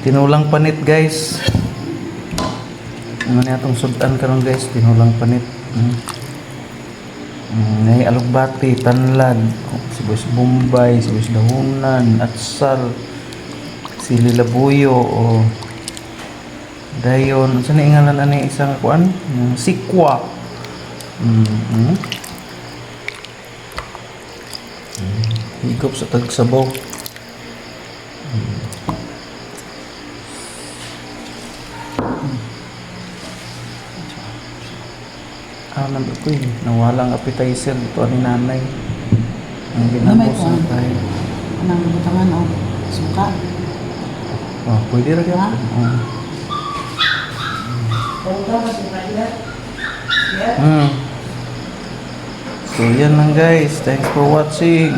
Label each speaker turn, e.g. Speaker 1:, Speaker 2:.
Speaker 1: Tinulang panit guys. Ano niya itong sudan karon guys, tinulang panit. Nay alugbati, tanlad, sibuyas bombay, sibuyas dahunan, atsal, sili labuyo o dayon. Saan na ingalan ani isang kuan? Sikwa. Higop sa tagsabaw. Nandun ko nawalang appetizer dito ni nanay. Ang ginamos na tayo.
Speaker 2: Anong butangan o? Suka?
Speaker 1: Pwede rin yan. So yan lang guys. Thanks for watching.